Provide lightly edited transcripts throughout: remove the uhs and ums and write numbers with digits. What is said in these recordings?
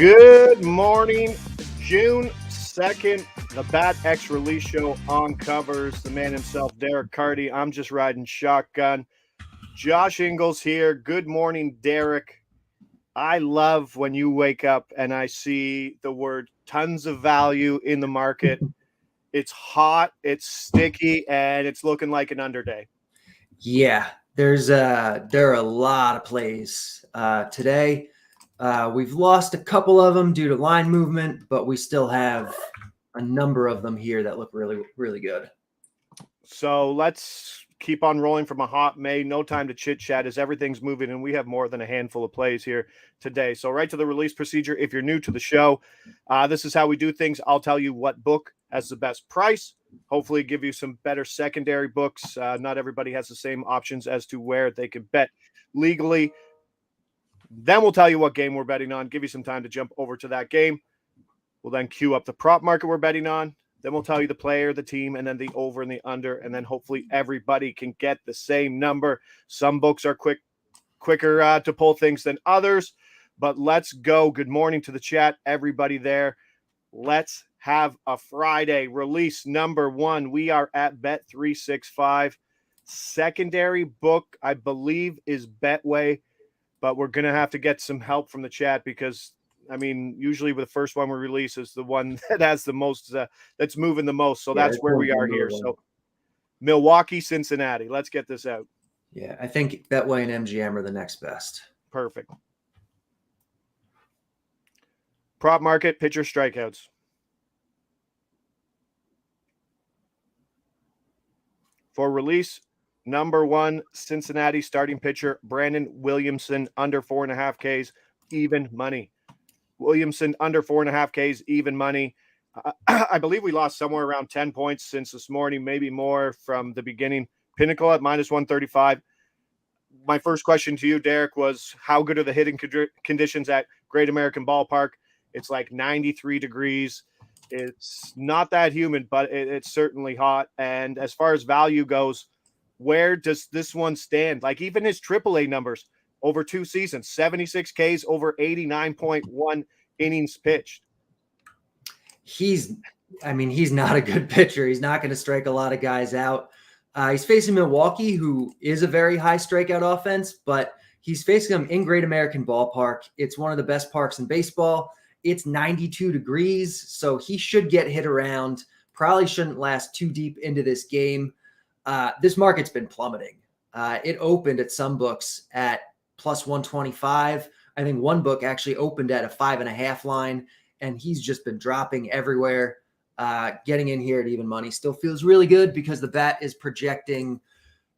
Good morning, June 2nd, the Bat X release show on covers. The man himself, Derek Carty. I'm just riding shotgun. Josh Ingles here. Good morning, Derek. I love when you wake up and I see the word tons of value in the market. It's hot, it's sticky, and it's looking like an underday. Yeah, there are a lot of plays today. We've lost a couple of them due to line movement, but we still have a number of them here that look really, really good. So let's keep on rolling from a hot May. No time to chit chat as everything's moving, and we have more than a handful of plays here today. So right to the release procedure. If you're new to the show, this is how we do things. I'll tell you what book has the best price. Hopefully give you some better secondary books. Not everybody has the same options as to where they can bet legally. Then we'll tell you what game we're betting on, give you some time to jump over to that game. We'll then queue up the prop market we're betting on. Then we'll tell you the player, the team, and then the over and the under. And then hopefully everybody can get the same number. Some books are quicker to pull things than others. But let's go. Good morning to the chat, everybody there. Let's have a Friday. Release number 1. We are at Bet365. Secondary book, I believe, is Betway. But we're going to have to get some help from the chat because, I mean, usually the first one we release is the one that has the most, that's moving the most. So that's where we are here. So Milwaukee, Cincinnati. Let's get this out. Yeah, I think Betway and MGM are the next best. Perfect. Prop market, pitcher strikeouts. For release, number 1, Cincinnati starting pitcher, Brandon Williamson, under 4.5 Ks, even money. Williamson, under 4.5 Ks, even money. I believe we lost somewhere around 10 points since this morning, maybe more from the beginning. Pinnacle at minus 135. My first question to you, Derek, was how good are the hitting conditions at Great American Ballpark? It's like 93 degrees. It's not that humid, but it's certainly hot. And as far as value goes, where does this one stand? Like even his AAA numbers over 2 seasons, 76 Ks, over 89.1 innings pitched. He's not a good pitcher. He's not going to strike a lot of guys out. He's facing Milwaukee, who is a very high strikeout offense, but he's facing them in Great American Ballpark. It's one of the best parks in baseball. It's 92 degrees, so he should get hit around. Probably shouldn't last too deep into this game. This market's been plummeting. It opened at some books at plus 125. I think one book actually opened at a 5.5 line, and he's just been dropping everywhere. Getting in here at even money still feels really good because the bat is projecting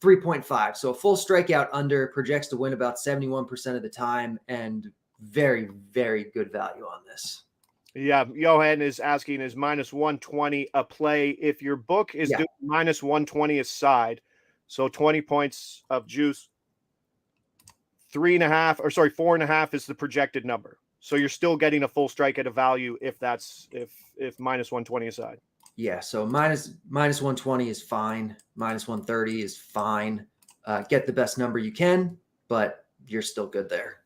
3.5. So a full strikeout under projects to win about 71% of the time, and very, very good value on this. Yeah, Johan is asking, is minus 120 a play? If your book is doing minus 120 a side, so 20 points of juice, 4.5 is the projected number. So you're still getting a full strike at a value if minus 120 aside. Yeah, so minus 120 is fine. Minus 130 is fine. Get the best number you can, but you're still good there.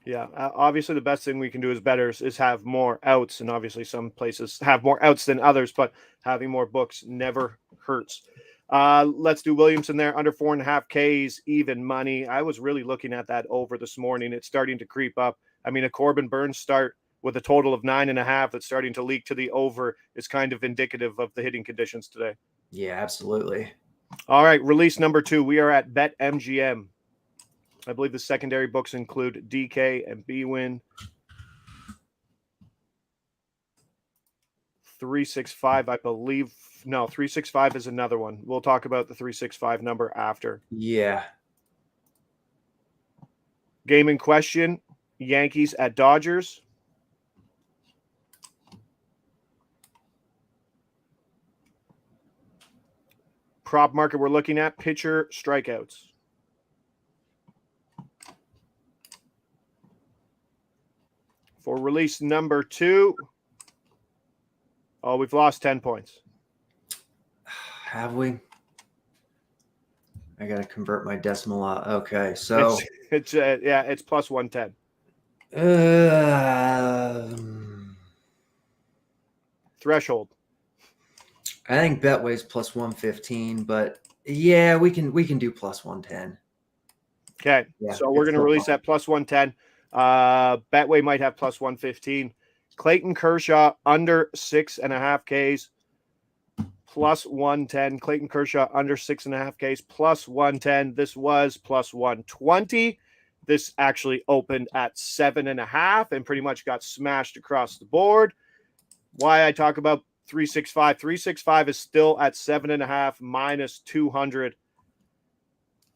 Yeah, obviously the best thing we can do is better is have more outs, and obviously some places have more outs than others, but having more books never hurts. Let's do Williamson there, under 4.5 Ks, even money. I was really looking at that over this morning. It's starting to creep up. I mean, a Corbin Burnes start with a total of 9.5 that's starting to leak to the over is kind of indicative of the hitting conditions today. Yeah, absolutely. All right, release number 2. We are at BetMGM. I believe the secondary books include DK and BWin. 365, I believe. No, 365 is another one. We'll talk about the 365 number after. Yeah. Game in question, Yankees at Dodgers. Prop market we're looking at, pitcher strikeouts. For release number 2, we've lost 10 points. Have we? I got to convert my decimal out. Okay, so it's plus 110. Threshold. I think Betway's plus 115, but yeah, we can do plus 110. Okay, Yeah, so we're going to release that plus 110. Betway might have plus 115. Clayton Kershaw under 6.5 Ks plus 110. Clayton Kershaw under 6.5 Ks plus 110. This was plus 120. This actually opened at 7.5 and pretty much got smashed across the board. Why I talk about 365. 365 is still at 7.5 minus 200.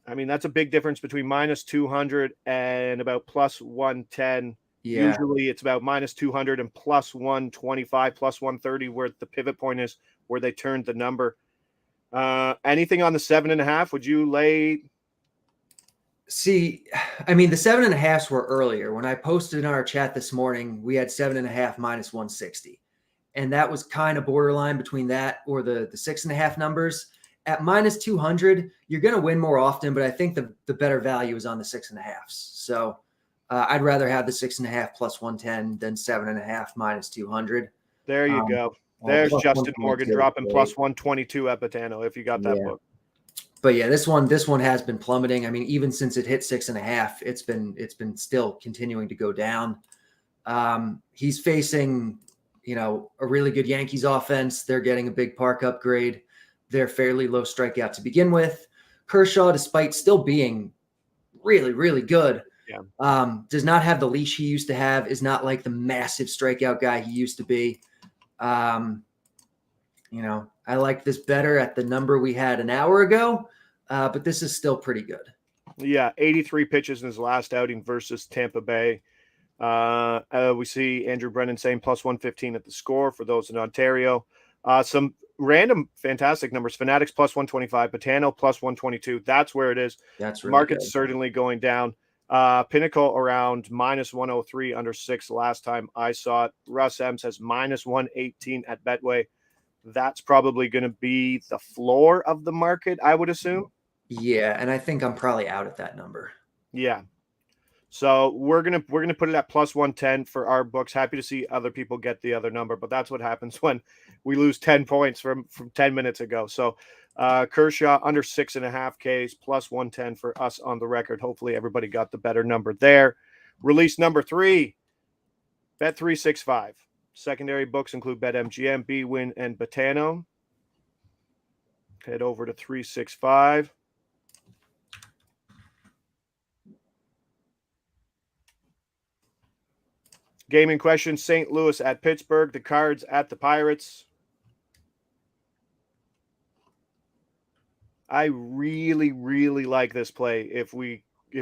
I mean, that's a big difference between minus 200 and about plus 110. Yeah. Usually it's about minus 200 and plus 125, plus 130, where the pivot point is, where they turned the number. Anything on the 7.5? Would you lay? See, I mean, the 7.5s were earlier. When I posted in our chat this morning, we had 7.5 minus 160. And that was kind of borderline between that or the 6.5 numbers. At minus 200, you're going to win more often, but I think the better value is on the 6.5s. So I'd rather have the 6.5 plus 110 than 7.5 minus 200. There you go. There's Justin Morgan dropping plus 122 at Botano if you got that book. But yeah, this one has been plummeting. I mean, even since it hit 6.5, it's been still continuing to go down. He's facing, a really good Yankees offense. They're getting a big park upgrade. They're fairly low strikeout to begin with. Kershaw, despite still being really, really good, does not have the leash he used to have, is not like the massive strikeout guy he used to be. I like this better at the number we had an hour ago, but this is still pretty good. Yeah, 83 pitches in his last outing versus Tampa Bay. We see Andrew Brennan saying plus 115 at the score for those in Ontario. Some random fantastic numbers. Fanatics plus 125, Botano plus 122. That's where it is. That's really Market's good. certainly going down. Pinnacle around minus 103 under 6 last time I saw it. Russ M says minus 118 at Betway. That's probably going to be the floor of the market, I would assume. Yeah, and I think I'm probably out at that number. Yeah. So we're gonna put it at plus 110 for our books. Happy to see other people get the other number, but that's what happens when we lose 10 points from 10 minutes ago. So Kershaw under 6.5 Ks plus 110 for us on the record. Hopefully everybody got the better number there. Release number 3, Bet365. Secondary books include BetMGM, BWin, and Botano. Head over to 365. Game in question, St. Louis at Pittsburgh, the Cards at the Pirates. I really, really like this play if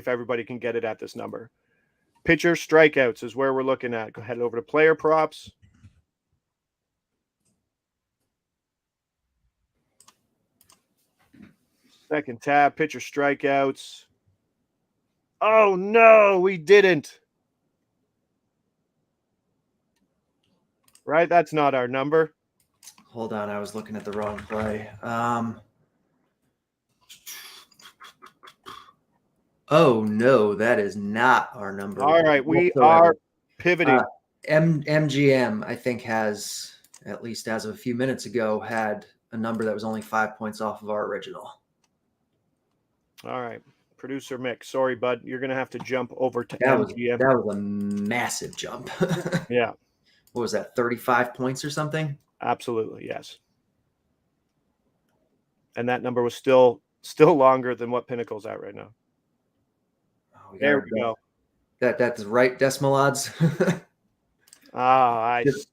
everybody can get it at this number. Pitcher strikeouts is where we're looking at. Go ahead over to player props. Second tab, pitcher strikeouts. Oh no, we didn't. Right? That's not our number. Hold on. I was looking at the wrong play. Oh, no, that is not our number. All right. We are pivoting. MGM, I think, has, at least as of a few minutes ago, had a number that was only 5 points off of our original. All right. Producer Mick, sorry, bud. You're going to have to jump over to MGM. That was a massive jump. Yeah. What was that, 35 points or something? Absolutely, yes. And that number was still longer than what Pinnacle's at right now. Oh, there we go. That's the right decimal odds.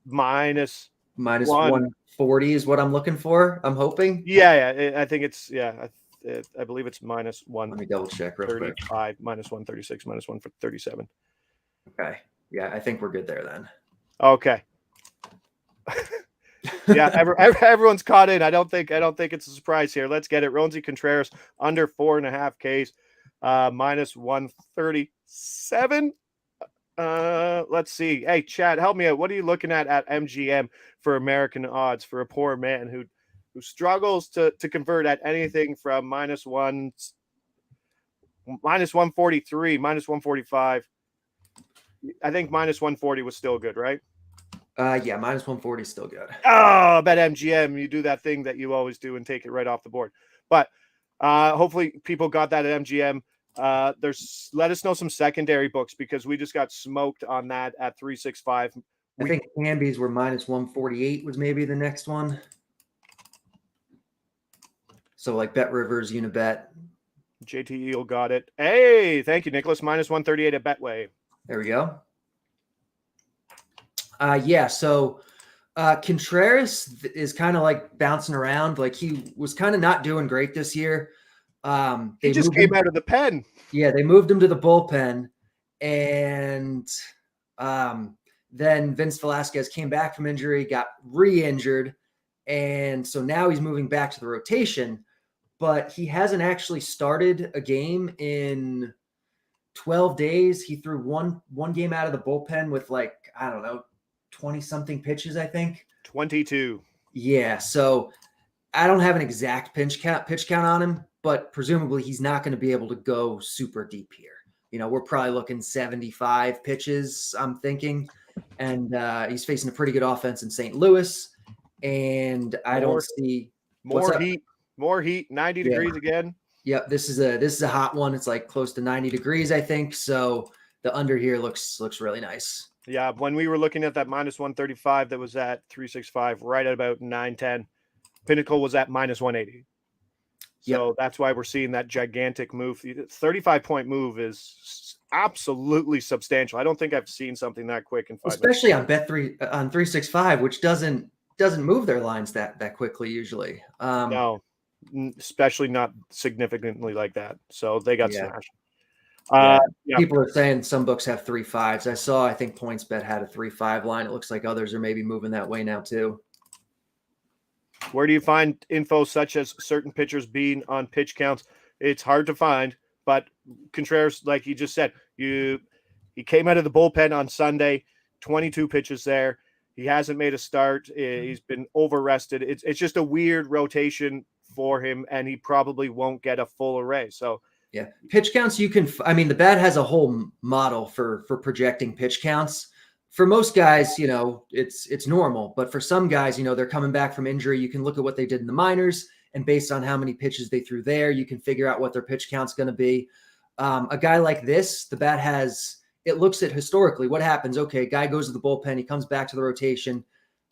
Minus 140 is what I'm looking for. I'm hoping. Yeah. I think it's I believe it's minus 1. Let me double check real quick. Minus 136, minus 137. Okay. Yeah, I think we're good there then. Okay. Yeah, everyone's caught in. I don't think it's a surprise here. Let's get it. Roansy Contreras under 4.5 Ks, minus 137. Let's see. Hey, Chad, help me out. What are you looking at MGM for American odds for a poor man who struggles to convert at anything from minus 143, minus 145? I think minus 140 was still good, right? Yeah, minus 140 is still good. Oh, bet MGM, you do that thing that you always do and take it right off the board. But hopefully people got that at MGM. Let us know some secondary books because we just got smoked on that at 365. I think Hambies were minus 148 was maybe the next one. So like Bet Rivers, Unibet. JT Eel got it. Hey, thank you, Nicholas. Minus 138 at Betway. There we go. Yeah, so Contreras is kind of like bouncing around. Like he was kind of not doing great this year. He just came out of the pen. Yeah, they moved him to the bullpen. And then Vince Velasquez came back from injury, got re-injured. And so now he's moving back to the rotation. But he hasn't actually started a game in 12 days. He threw one game out of the bullpen with like, I don't know, 20-something pitches, I think. 22. Yeah, so I don't have an exact pitch count on him, but presumably he's not going to be able to go super deep here. You know, we're probably looking 75 pitches, I'm thinking. And he's facing a pretty good offense in St. Louis. And I don't see more heat, 90 degrees again. Yep, this is a hot one. It's like close to 90 degrees, I think. So the under here looks really nice. Yeah, when we were looking at that minus 135 that was at 365, right at about 910, Pinnacle was at minus 180. So that's why we're seeing that gigantic move. 35-point move is absolutely substantial. I don't think I've seen something that quick in 5 especially minutes. on 365, which doesn't move their lines that quickly usually. No, especially not significantly like that. So they got smashed. People are saying some books have 3.5s. I think PointsBet had a 3.5 line. It looks like others are maybe moving that way now too. Where do you find info such as certain pitchers being on pitch counts? It's hard to find, but Contreras, like you just said, he came out of the bullpen on Sunday, 22 pitches there. He hasn't made a start. He's been over-rested. It's just a weird rotation for him, and he probably won't get a full array. So yeah, pitch counts the bat has a whole model for projecting pitch counts. For most guys, you know, it's normal, but for some guys, you know, they're coming back from injury. You can look at what they did in the minors, and based on how many pitches they threw there, you can figure out what their pitch count's going to be. A guy like this, the bat it looks at historically what happens. Okay, guy goes to the bullpen, he comes back to the rotation.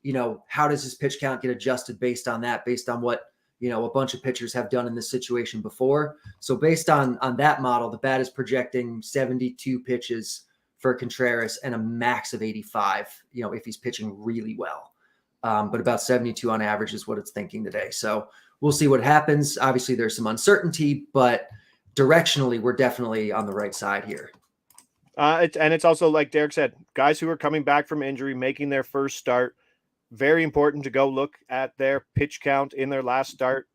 You know, how does his pitch count get adjusted based on that, based on what, you know, a bunch of pitchers have done in this situation before. So based on that model, the bat is projecting 72 pitches for Contreras and a max of 85, you know, if he's pitching really well. But about 72 on average is what it's thinking today. So we'll see what happens. Obviously there's some uncertainty, but directionally we're definitely on the right side here. It's also, like Derek said, guys who are coming back from injury, making their first start, very important to go look at their pitch count in their last start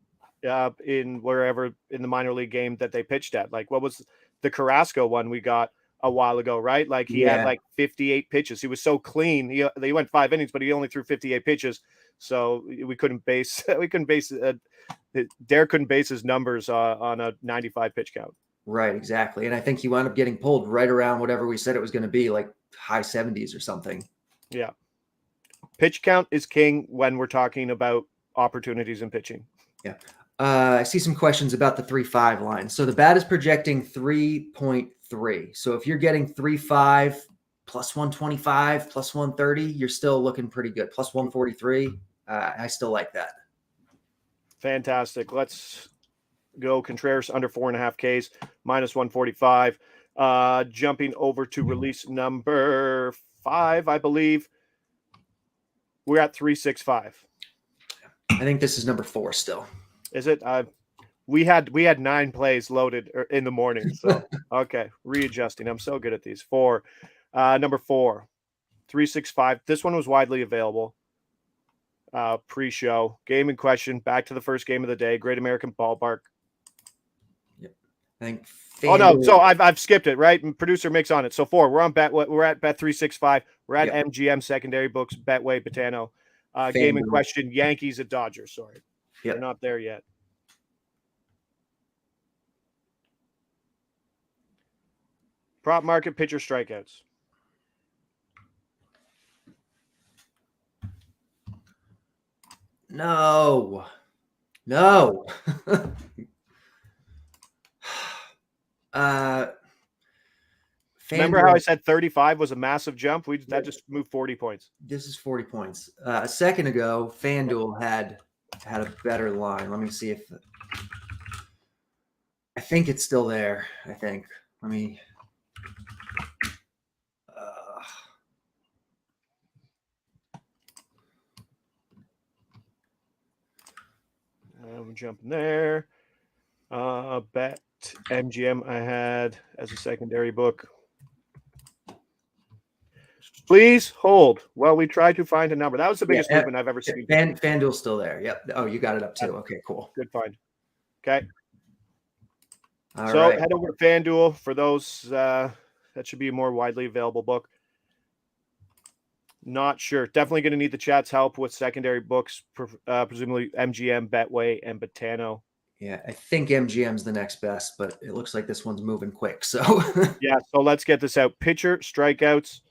in wherever in the minor league game that they pitched at. Like what was the Carrasco one we got a while ago, right? Like he had like 58 pitches. He was so clean. He went 5 innings, but he only threw 58 pitches. So we couldn't base Derek couldn't base his numbers on a 95 pitch count. Right, exactly. And I think he wound up getting pulled right around whatever we said it was going to be, like high 70s or something. Yeah. Pitch count is king when we're talking about opportunities in pitching. Yeah. I see some questions about the 3.5 line. So the bat is projecting 3.3. So if you're getting 3.5 plus 125, plus 130, you're still looking pretty good. Plus 143. I still like that. Fantastic. Let's go Contreras under 4.5 Ks, minus 145. Jumping over to release number 5, I believe. We're at 365. I think this is number 4 still. Is it? We had 9 plays loaded in the morning. So okay, readjusting. I'm so good at these. 4. Number 4, 365. This one was widely available. Pre-show. Game in question. Back to the first game of the day. Great American Ballpark. I think. Oh no! So I've skipped it, right? And producer makes on it. So 4. We're on Bet. We're at Bet 365. We're at MGM secondary books. Betway, Botano. Game in question. Yankees at Dodgers. Sorry, they're not there yet. Prop market pitcher strikeouts. No. uh, Remember how I FanDuel, said 35 was a massive jump? That just moved 40 points. this is 40 points. A second ago, FanDuel had a better line. Let me see if I think it's still there. I think. Let me. I'm jumping there. Bet MGM I had as a secondary book. Please hold while we try to find a number. That was the biggest movement I've ever seen. FanDuel's still there. Yep. Oh, you got it up too. Okay, cool. Good find. Okay. All so right. Head over to FanDuel for those. That should be a more widely available book. Not sure. Definitely going to need the chat's help with secondary books, presumably MGM, Betway, and Botano. Yeah, I think MGM's the next best, but it looks like this one's moving quick. So yeah, so let's get this out. Pitcher, strikeouts,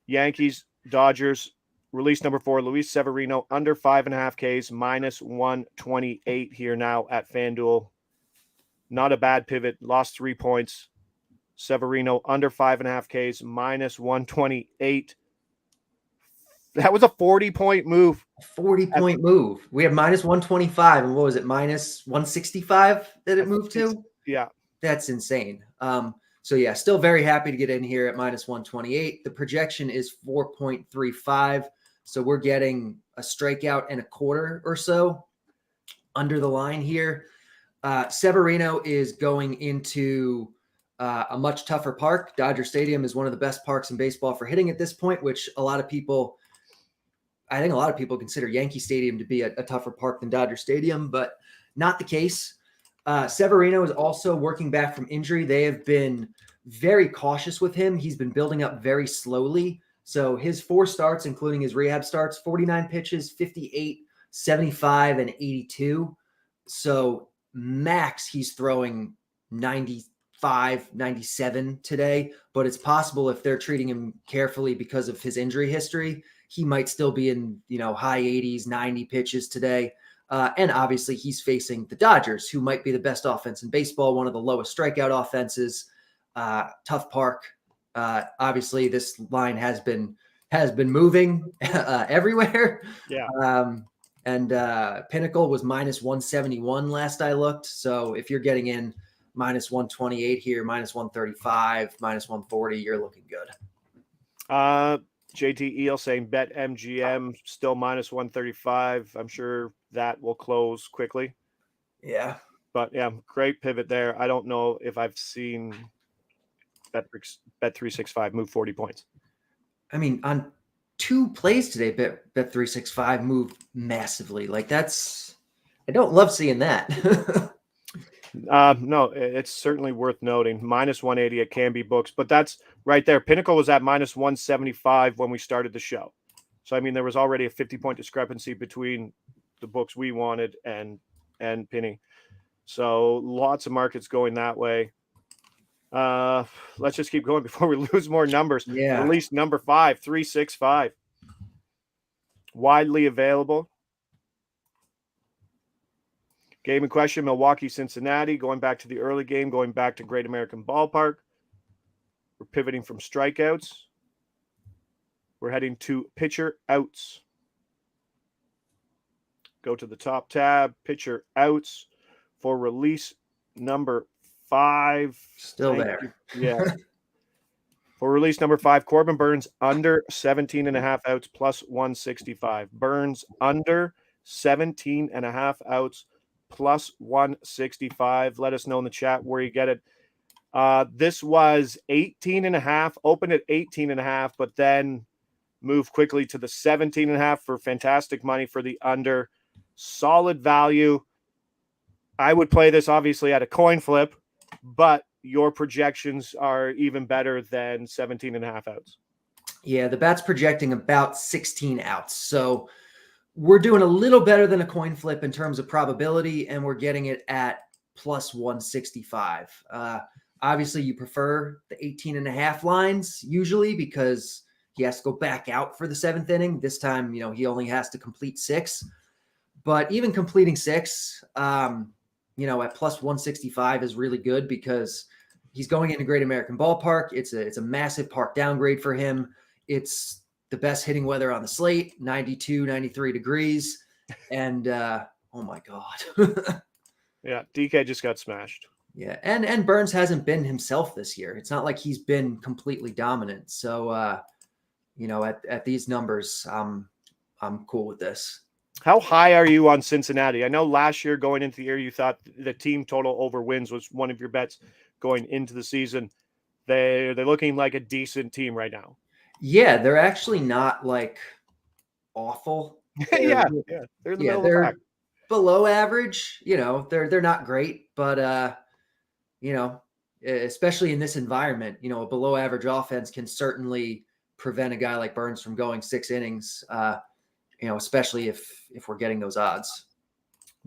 Yankees, Dodgers, release number 4, Luis Severino, under 5.5 Ks, minus 128 here now at FanDuel. Not a bad pivot, lost 3 points. Severino, under 5.5 Ks, minus 128. That was a 40-point move. 40-point move. We have minus 125, and what was it? Minus 165 that it moved to? Yeah. That's insane. So yeah, still very happy to get in here at minus 128. The projection is 4.35. So we're getting a strikeout and a quarter or so under the line here. Severino is going into a much tougher park. Dodger Stadium is one of the best parks in baseball for hitting at this point, which I think a lot of people consider Yankee Stadium to be a tougher park than Dodger Stadium, but not the case. Severino is also working back from injury. They have been very cautious with him. He's been building up very slowly. So his 4 starts, including his rehab starts, 49 pitches, 58, 75, and 82. So max, he's throwing 95, 97 today, but it's possible if they're treating him carefully because of his injury history, he might still be in, high 80s, 90 pitches today. And obviously he's facing the Dodgers, who might be the best offense in baseball, one of the lowest strikeout offenses, tough park. Obviously this line has been moving everywhere. Yeah. And Pinnacle was minus 171 last I looked. So if you're getting in minus 128 here, minus 135, minus 140, you're looking good. JT saying bet MGM still minus 135. I'm sure that will close quickly. Yeah. But yeah, great pivot there. I don't know if I've seen Bet365 move 40 points. I mean, on 2 plays today, Bet365 moved massively. Like I don't love seeing that. No, it's certainly worth noting. Minus 180 at Canby Books, but that's right there. Pinnacle was at minus 175 when we started the show. So, I mean, there was already a 50-point discrepancy between the books we wanted and Penny. So lots of markets going that way. Let's just keep going before we lose more numbers. Yeah. Release number 5, 365. Widely available. Game in question, Milwaukee, Cincinnati, going back to the early game, going back to Great American Ballpark. We're pivoting from strikeouts. We're heading to pitcher outs. Go to the top tab, pitcher outs for release number 5. Still there. Yeah. For release number 5, Corbin Burnes under 17.5 outs plus 165. Burnes under 17.5 outs plus 165. Let us know in the chat where you get it. This was 18.5, opened at 18.5, but then moved quickly to the 17.5 for fantastic money for the under. Solid value. I would play this obviously at a coin flip, but your projections are even better than 17.5 outs. Yeah, the bat's projecting about 16 outs. So we're doing a little better than a coin flip in terms of probability, and we're getting it at plus 165. Obviously, you prefer the 18.5 lines usually because he has to go back out for the 7th inning. This time, he only has to complete 6. But even completing 6, at plus 165 is really good because he's going into Great American Ballpark. It's a massive park downgrade for him. It's the best hitting weather on the slate, 92, 93 degrees. And oh my God. Yeah, DK just got smashed. Yeah, and Burnes hasn't been himself this year. It's not like he's been completely dominant. So at these numbers, I'm cool with this. How high are you on Cincinnati? I know last year going into the year, you thought the team total over wins was one of your bets going into the season. They're looking like a decent team right now. Yeah, they're actually not like awful. Yeah, they're in the middle of the pack. Below average. They're not great, but especially in this environment, a below average offense can certainly prevent a guy like Burnes from going 6 innings. Especially if we're getting those odds.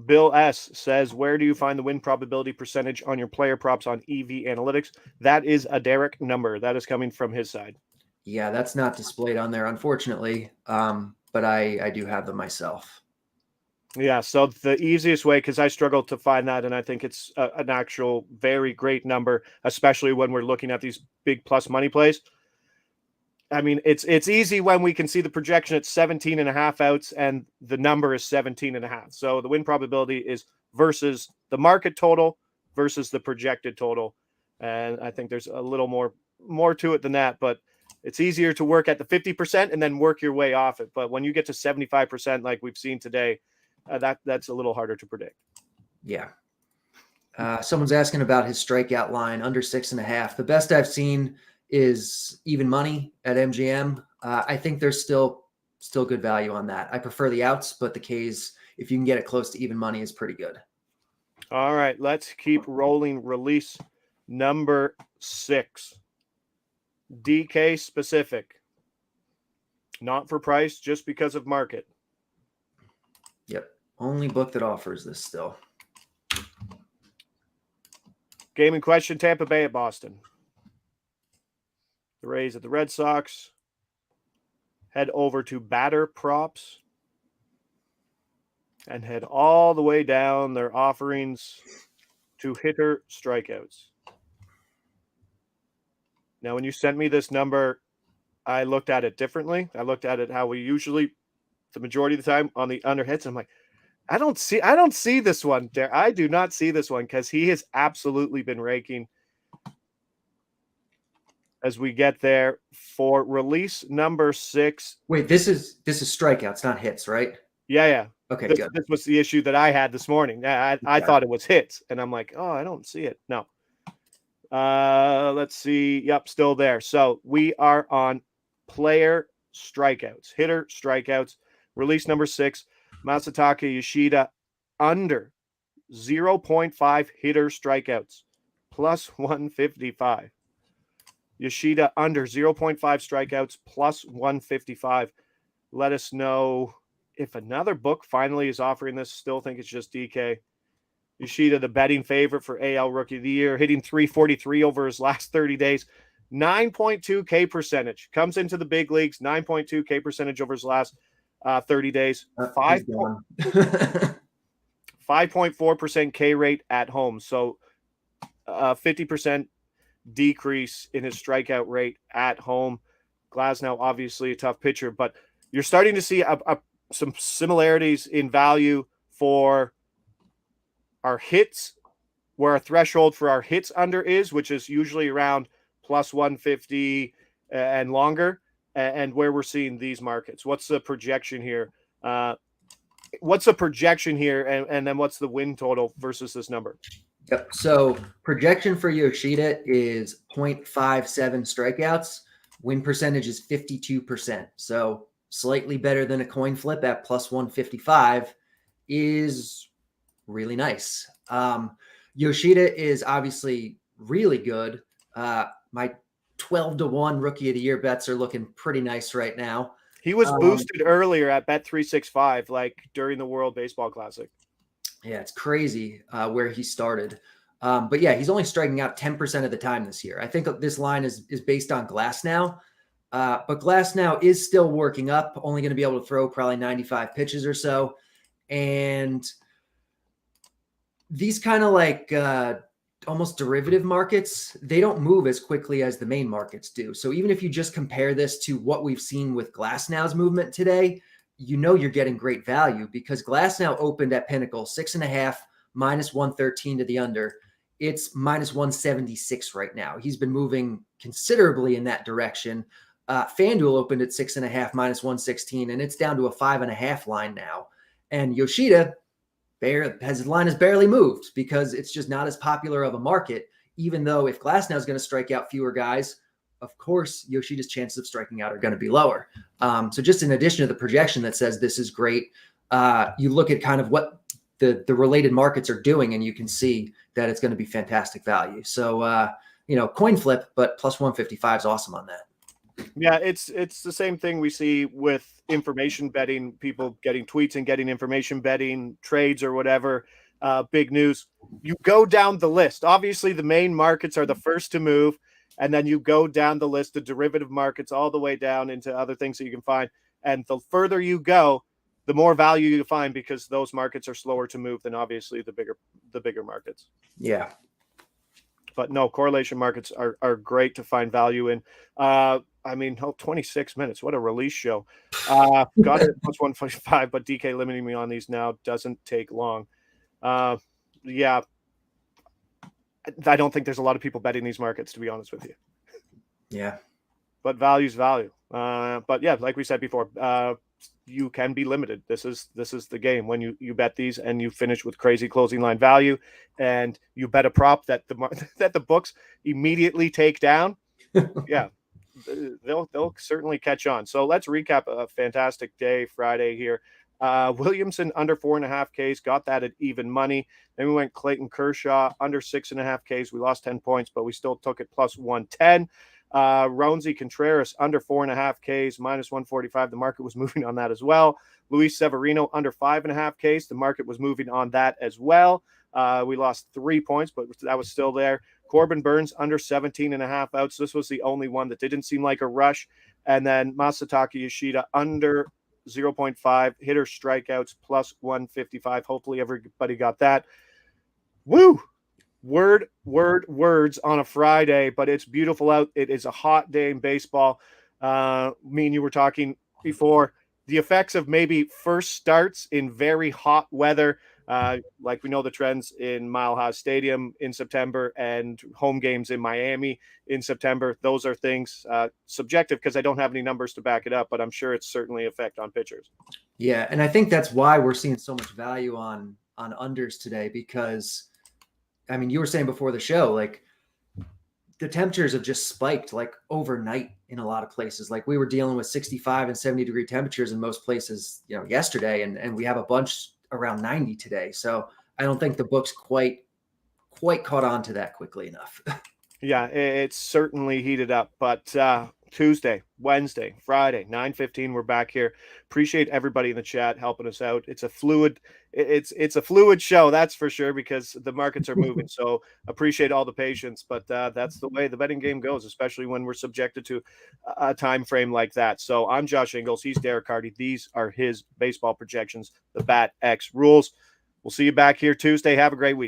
Bill S says, where do you find the win probability percentage on your player props on EV Analytics? That is a Derek number. That is coming from his side. Yeah, that's not displayed on there, unfortunately. But I do have them myself. Yeah, so the easiest way, because I struggled to find that, and I think it's an actual very great number, especially when we're looking at these big plus money plays. I mean, it's easy when we can see the projection at 17.5 outs and the number is 17.5. So the win probability is versus the market total versus the projected total. And I think there's a little more to it than that, but it's easier to work at the 50% and then work your way off it. But when you get to 75%, like we've seen today, that's a little harder to predict. Yeah. Someone's asking about his strikeout line under 6.5. The best I've seen is even money at MGM. I think there's still good value on that. I prefer the outs, but the K's, if you can get it close to even money, is pretty good. All right, let's keep rolling. Release number 6. DK specific. Not for price, just because of market. Yep. Only book that offers this still. Game in question, Tampa Bay at Boston. The Rays at the Red Sox. Head over to batter props and head all the way down their offerings to hitter strikeouts. Now, when you sent me this number, I looked at it differently. I looked at it how we usually, the majority of the time, on the under hits. I'm like, I don't see this one. I do not see this one because he has absolutely been raking. As we get there for release number 6. Wait, this is strikeouts, not hits, right? Yeah. Okay, good. This was the issue that I had this morning. I thought it was hits, and I'm like, oh, I don't see it. No. Let's see. Yep, still there. So we are on player strikeouts, hitter strikeouts. Release number 6, Masataka Yoshida under 0.5 hitter strikeouts, plus 155. Yoshida under 0.5 strikeouts, plus 155. Let us know if another book finally is offering this. Still think it's just DK. Yoshida, the betting favorite for AL Rookie of the Year, hitting 343 over his last 30 days. 9.2 K percentage. Comes into the big leagues, 9.2 K percentage over his last 30 days. 5.4% K rate at home. So 50% decrease in his strikeout rate at home. Glasnow, obviously a tough pitcher, but you're starting to see some similarities in value for our hits, where our threshold for our hits under is, which is usually around plus 150 and longer, and where we're seeing these markets. What's the projection here? And then what's the win total versus this number? Yep. So projection for Yoshida is 0.57 strikeouts. Win percentage is 52%. So slightly better than a coin flip at plus 155 is really nice. Yoshida is obviously really good. My 12-1 Rookie of the Year bets are looking pretty nice right now. He was boosted earlier at Bet365, like during the World Baseball Classic. Yeah, it's crazy where he started. But yeah, he's only striking out 10% of the time this year. I think this line is based on Glasnow. But Glasnow is still working up, only going to be able to throw probably 95 pitches or so. And these kind of like almost derivative markets, they don't move as quickly as the main markets do. So even if you just compare this to what we've seen with Glassnow's movement today, you're getting great value because Glassnow opened at Pinnacle 6.5 minus 113 to the under. It's minus 176 right now. He's been moving considerably in that direction. FanDuel opened at 6.5 minus 116, and it's down to a 5.5 line now. And Yoshida his line has barely moved because it's just not as popular of a market, even though if Glassnow is going to strike out fewer guys, of course, Yoshida's chances of striking out are going to be lower. So just in addition to the projection that says this is great, you look at kind of what the related markets are doing, and you can see that it's going to be fantastic value. So, coin flip, but plus 155 is awesome on that. Yeah, it's the same thing we see with information betting, people getting tweets and getting information betting, trades or whatever, big news. You go down the list. Obviously, the main markets are the first to move, and then you go down the list, the derivative markets all the way down into other things that you can find. And the further you go, the more value you find because those markets are slower to move than obviously the bigger markets. Yeah. But no, correlation markets are great to find value in. 26 minutes. What a release show. Got it plus 145, but DK limiting me on these now doesn't take long. Yeah. I don't think there's a lot of people betting these markets, to be honest with you. Yeah. But value's value. But yeah, like we said before, you can be limited. This is the game when you bet these and you finish with crazy closing line value, and you bet a prop that the books immediately take down. Yeah, they'll certainly catch on. So let's recap a fantastic day Friday here. Williamson under 4.5 Ks, got that at even money. Then we went Clayton Kershaw under 6.5 Ks. We lost 10 points, but we still took it plus 110. Roansy Contreras under 4.5 Ks, minus 145. The market was moving on that as well. Luis Severino under 5.5 Ks. The market was moving on that as well. We lost 3 points, but that was still there. Corbin Burnes under 17.5 outs. This was the only one that didn't seem like a rush. And then Masataka Yoshida under 0.5 hitter strikeouts plus 155. Hopefully everybody got that. Woo! Words on a Friday, but it's beautiful out. It is a hot day in baseball. Me and you were talking before the effects of maybe first starts in very hot weather. Like we know the trends in Mile High Stadium in September and home games in Miami in September. Those are things subjective because I don't have any numbers to back it up, but I'm sure it's certainly effect on pitchers. Yeah, and I think that's why we're seeing so much value on unders today because, I mean, you were saying before the show, like the temperatures have just spiked like overnight in a lot of places. Like we were dealing with 65 and 70 degree temperatures in most places, yesterday, and we have a bunch around 90 today. So I don't think the books quite caught on to that quickly enough. Yeah, it's certainly heated up, but Tuesday, Wednesday, Friday, 9:15, we're back here. Appreciate everybody in the chat helping us out. It's a fluid show, that's for sure, because the markets are moving. So appreciate all the patience, but that's the way the betting game goes, especially when we're subjected to a time frame like that. So I'm Josh Ingles. He's Derek Carty. These are his baseball projections, the Bat X rules. We'll see you back here Tuesday. Have a great week.